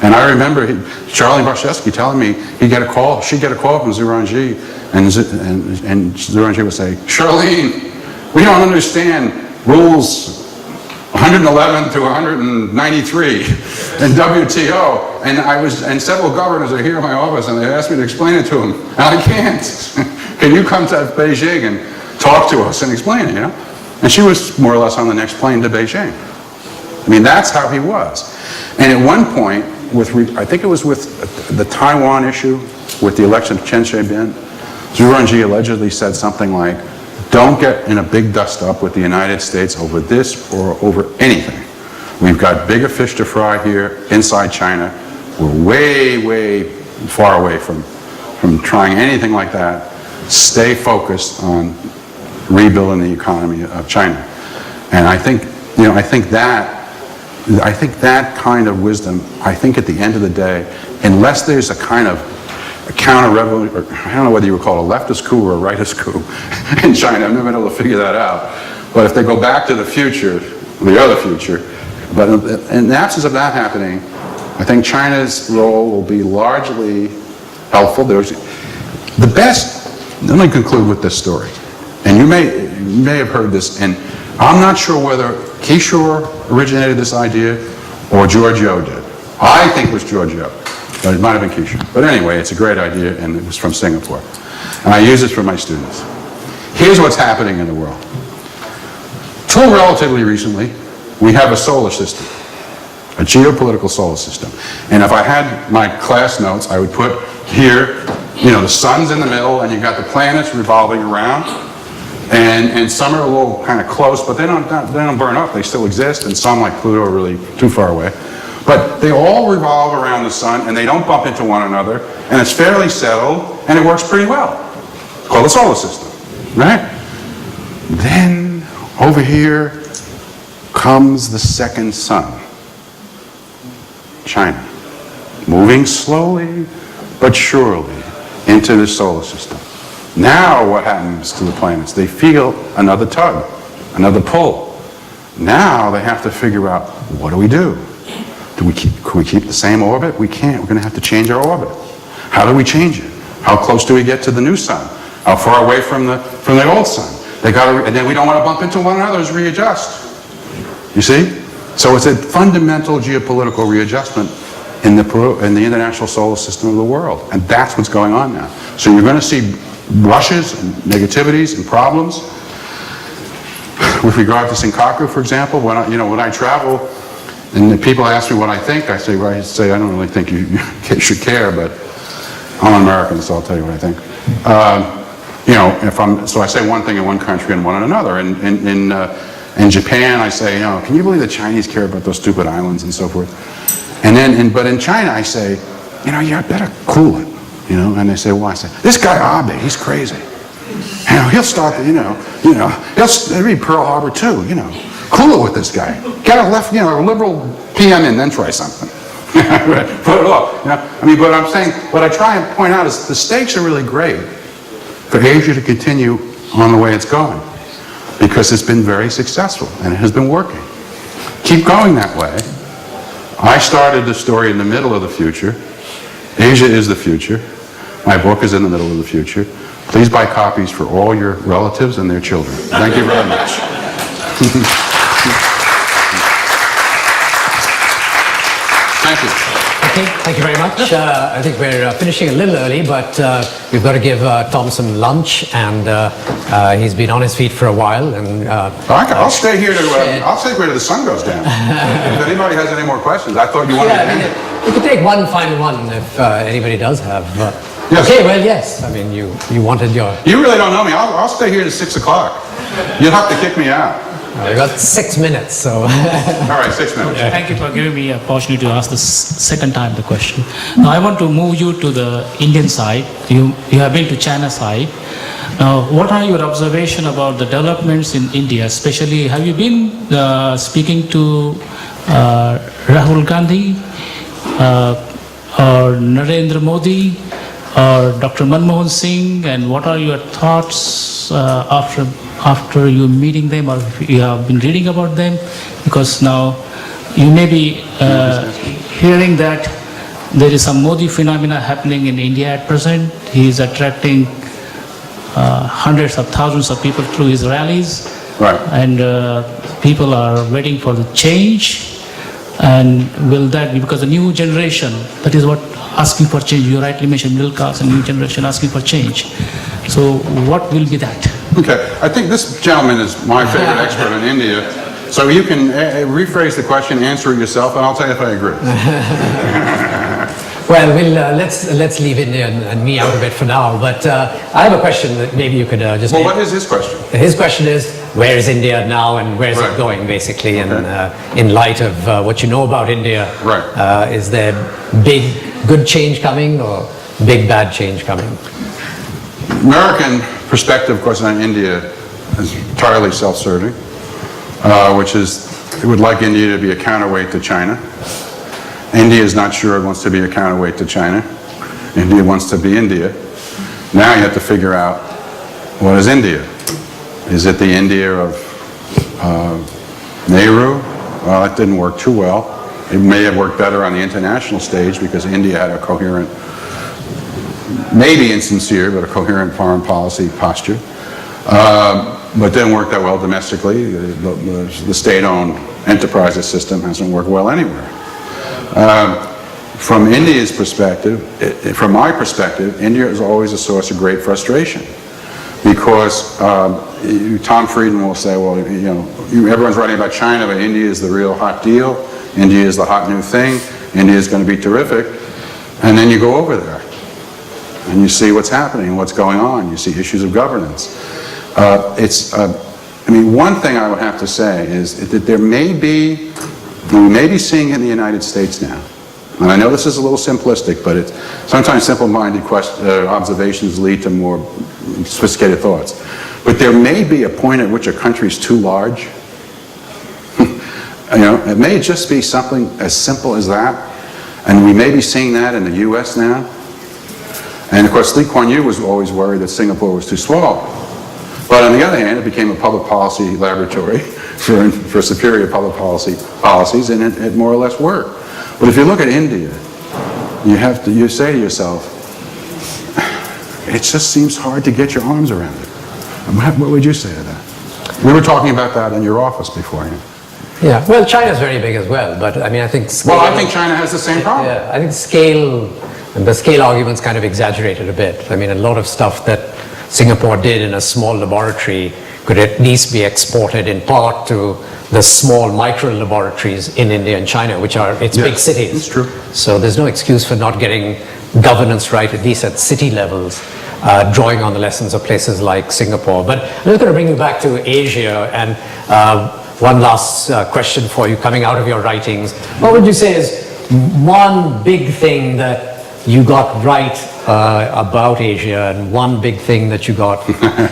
And I remember Charlie Barshevsky telling me she'd get a call from Zhu Rongji, and Zhu Rongji would say, Charlene, we don't understand rules 111 to 193 in WTO, and several governors are here in my office, and they asked me to explain it to them, and I can't. Can you come to Beijing and talk to us and explain it, you know? And she was more or less on the next plane to Beijing. I mean, that's how he was. And at one point, I think it was with the Taiwan issue, with the election of Chen Shui-bian, Zhu Rongji allegedly said something like, don't get in a big dust-up with the United States over this or over anything. We've got bigger fish to fry here inside China. We're way, way far away from trying anything like that. Stay focused on rebuilding the economy of China. And I think, you know, I think that kind of wisdom, I think at the end of the day, unless there's a kind of a counter-revolution, or I don't know whether you would call it a leftist coup or a rightist coup in China, I've never been able to figure that out. But if they go back to the future, the other future, but in the absence of that happening, I think China's role will be largely helpful. Let me conclude with this story. And you may have heard this, and I'm not sure whether Kishore originated this idea or Giorgio did. I think it was Giorgio, but it might have been Kishore. But anyway, it's a great idea, and it was from Singapore. And I use it for my students. Here's what's happening in the world. Till relatively recently, we have a solar system, a geopolitical solar system. And if I had my class notes, I would put here, you know, the sun's in the middle, and you've got the planets revolving around. And some are a little kind of close, but they don't burn up. They still exist, and some, like Pluto, are really too far away. But they all revolve around the sun, and they don't bump into one another, and it's fairly settled, and it works pretty well. It's called the solar system, right? Then, over here comes the second sun, China, moving slowly but surely into the solar system. Now what happens to the planets? They feel another tug, another pull. Now they have to figure out, what do we do? Could we keep the same orbit? We can't. We're going to have to change our orbit. How do we change it? How close do we get to the new sun? How far away from the old sun? And then we don't want to bump into one another, just readjust. You see? So it's a fundamental geopolitical readjustment in the international solar system of the world. And that's what's going on now. So you're going to see rushes and negativities and problems. With regard to Senkaku, for example, when I travel and the people ask me what I think, I say, I don't really think you should care, but I'm an American, so I'll tell you what I think. So I say one thing in one country and one in another. In Japan, I say, can you believe the Chinese care about those stupid islands and so forth? But in China, I say, you better cool it. And they say, why? I say, this guy Abe, he's crazy. He'll start, he'll read Pearl Harbor too, Cool it with this guy. Get a a liberal PM in, then try something. Put it off. But I'm saying, what I try and point out is the stakes are really great for Asia to continue on the way it's going, because it's been very successful and it has been working. Keep going that way. I started the story in the middle of the future. Asia is the future. My book is in the middle of the future. Please buy copies for all your relatives and their children. Thank you very much. Thank you. Okay, thank you very much. I think we're finishing a little early, but we've got to give Tom some lunch, and he's been on his feet for a while. And I'll stay here I'll stay where the sun goes down. If anybody has any more questions, I thought you wanted to end it. we could take one final one if anybody does have. Yes. Okay, well, yes. I mean, you wanted your. You really don't know me. I'll stay here to 6 o'clock. You'll have to kick me out. We've got 6 minutes, so. All right, 6 minutes. Thank you for giving me an opportunity to ask the second time the question. Now I want to move you to the Indian side. You have been to China side. Now, what are your observations about the developments in India? Especially, have you been speaking to Rahul Gandhi or Narendra Modi or Dr. Manmohan Singh? And what are your thoughts after you meeting them, or if you have been reading about them? Because now you may be hearing that there is some Modi phenomena happening in India at present. He is attracting hundreds of thousands of people through his rallies. Right. And people are waiting for the change. And will that be because the new generation, that is what asking for change, you rightly mentioned middle class and new generation asking for change. So what will be that? Okay, I think this gentleman is my favorite expert in India. So you can rephrase the question, answer it yourself, and I'll tell you if I agree. Well, let's leave India and me out of it for now. But I have a question that maybe you could just. Well, what is his question? His question is, where is India now, and where is it going, basically? And in light of what you know about India, is there big good change coming or big bad change coming? American perspective, of course, on India is entirely self-serving, which is it would like India to be a counterweight to China. India is not sure it wants to be a counterweight to China. India wants to be India. Now you have to figure out, what is India? Is it the India of Nehru? Well, that didn't work too well. It may have worked better on the international stage because India had a coherent, maybe insincere, but a coherent foreign policy posture. But didn't work that well domestically. The state-owned enterprises system hasn't worked well anywhere. From India's perspective, from my perspective, India is always a source of great frustration because Tom Friedman will say, well, you know, everyone's writing about China, but India is the real hot deal. India is the hot new thing. India is going to be terrific. And then you go over there and you see what's happening, what's going on. You see issues of governance. I mean, one thing I would have to say is that there may be, we may be seeing in the United States now, and I know this is a little simplistic, but it's sometimes simple-minded observations lead to more sophisticated thoughts. But there may be a point at which a country is too large. You know, it may just be something as simple as that, and we may be seeing that in the U.S. now. And of course, Lee Kuan Yew was always worried that Singapore was too small. But on the other hand, it became a public policy laboratory for superior public policies, and it more or less worked. But if you look at India, you say to yourself, it just seems hard to get your arms around it. What would you say to that? We were talking about that in your office beforehand. Yeah, well, China's very big as well, but I mean, I think scale, well, I think China has the same problem. Yeah, I think the scale argument's kind of exaggerated a bit. I mean, a lot of stuff that Singapore did in a small laboratory could at least be exported in part to the small micro laboratories in India and China, which are big cities. That's true. So there's no excuse for not getting governance right, at least at city levels, drawing on the lessons of places like Singapore. But I'm just going to bring you back to Asia, and one last question for you coming out of your writings. What would you say is one big thing that you got right about Asia, and one big thing that you got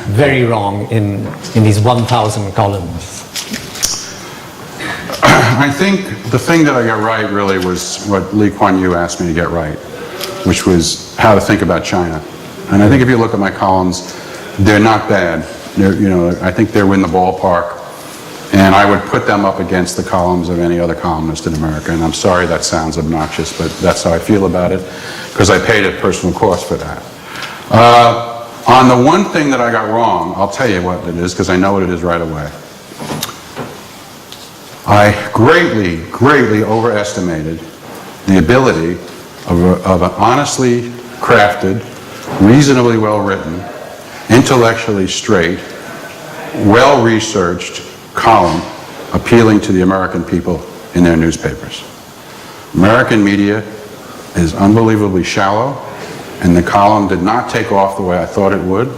very wrong in these 1,000 columns? I think the thing that I got right really was what Lee Kuan Yew asked me to get right, which was how to think about China. And I think if you look at my columns, they're not bad. I think they're in the ballpark. And I would put them up against the columns of any other columnist in America. And I'm sorry that sounds obnoxious, but that's how I feel about it, because I paid a personal cost for that. On the one thing that I got wrong, I'll tell you what it is, because I know what it is right away. I greatly, greatly overestimated the ability of an honestly crafted, reasonably well-written, intellectually straight, well-researched column appealing to the American people in their newspapers. American media is unbelievably shallow, and the column did not take off the way I thought it would.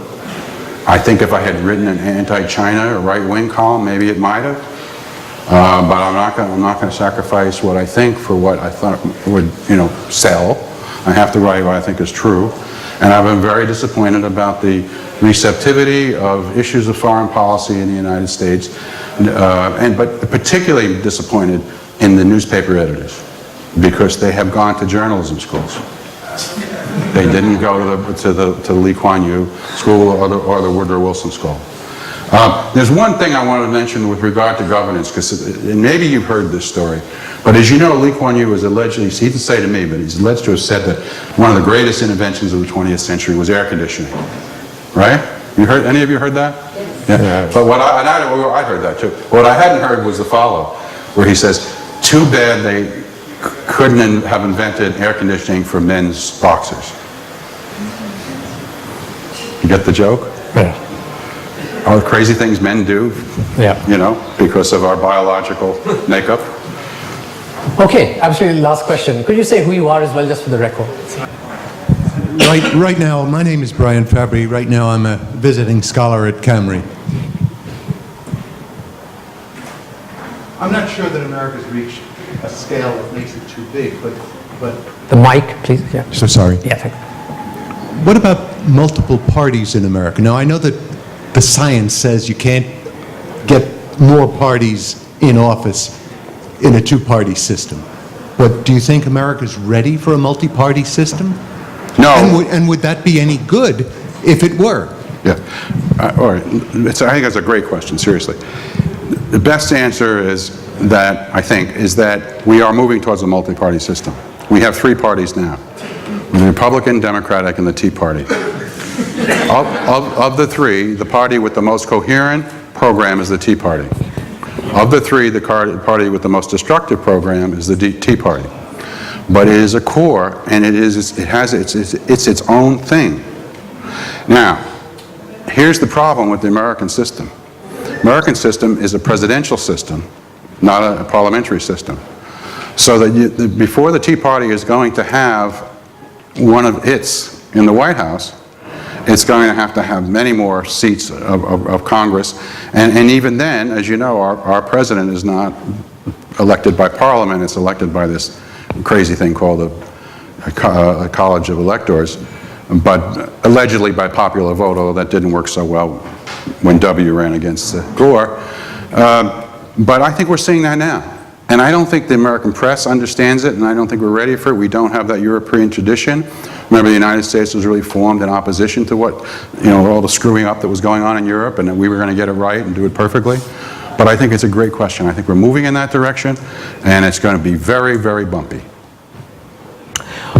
I think if I had written an anti-China or right-wing column, maybe it might have. But I'm not going to sacrifice what I think for what I thought would, sell. I have to write what I think is true. And I've been very disappointed about the receptivity of issues of foreign policy in the United States, but particularly disappointed in the newspaper editors, because they have gone to journalism schools. They didn't go to the Lee Kuan Yew school or the Woodrow Wilson school. There's one thing I want to mention with regard to governance, because maybe you've heard this story, but as you know, Lee Kuan Yew was allegedly, he didn't say to me, but he's alleged to have said that one of the greatest inventions of the 20th century was air conditioning. Right? Any of you heard that? Yeah. But I heard that too. What I hadn't heard was the follow, where he says, too bad they couldn't have invented air conditioning for men's boxers. You get the joke? Yeah. All the crazy things men do, because of our biological makeup. Okay, absolutely last question. Could you say who you are as well, just for the record? Right now, my name is Brian Fabry. Right now, I'm a visiting scholar at Camry. I'm not sure that America's reached a scale that makes it too big, but The mic, please. Yeah. so sorry. Yeah, thank you. What about multiple parties in America? Now, I know that the science says you can't get more parties in office in a two-party system. But do you think America's ready for a multi-party system? No. And would that be any good if it were? Yeah. All right. I think that's a great question, seriously. The best answer is that we are moving towards a multi-party system. We have three parties now: the Republican, Democratic, and the Tea Party. Of the three, the party with the most coherent program is the Tea Party. Of the three, the party with the most destructive program is the Tea Party. But it is a core, and it's its own thing. Now, here's the problem with the American system. American system is a presidential system, not a parliamentary system. So that before the Tea Party is going to have one of its in the White House, it's going to have many more seats of Congress. And even then, as you know, our president is not elected by Parliament, it's elected by this crazy thing called a College of Electors, but allegedly by popular vote, although that didn't work so well when W ran against Gore. But I think we're seeing that now. And I don't think the American press understands it, and I don't think we're ready for it. We don't have that European tradition. Remember, the United States was really formed in opposition to all the screwing up that was going on in Europe, and that we were going to get it right and do it perfectly. But I think it's a great question. I think we're moving in that direction, and it's going to be very, very bumpy.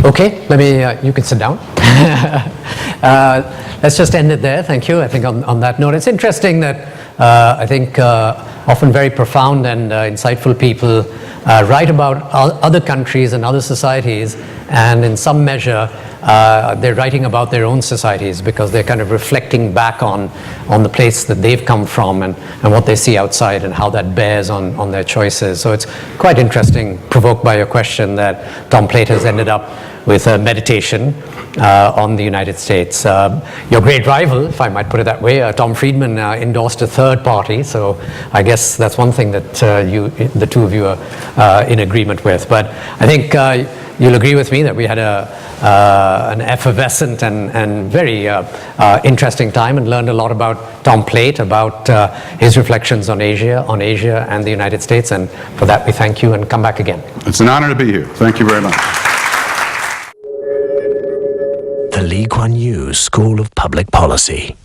Okay, you can sit down. Let's just end it there. Thank you. I think on that note, it's interesting that I think often very profound and insightful people write about other countries and other societies, and in some measure they're writing about their own societies because they're kind of reflecting back on the place that they've come from and what they see outside and how that bears on their choices. So it's quite interesting, provoked by your question, that Tom Plate has ended up with a meditation on the United States. Your great rival, if I might put it that way, Tom Friedman, endorsed a third party, so I guess that's one thing that the two of you are in agreement with. But I think you'll agree with me that we had an effervescent and very interesting time, and learned a lot about Tom Plate, about his reflections on Asia and the United States, and for that we thank you and come back again. It's an honor to be here. Thank you very much. The Lee Kuan Yew School of Public Policy.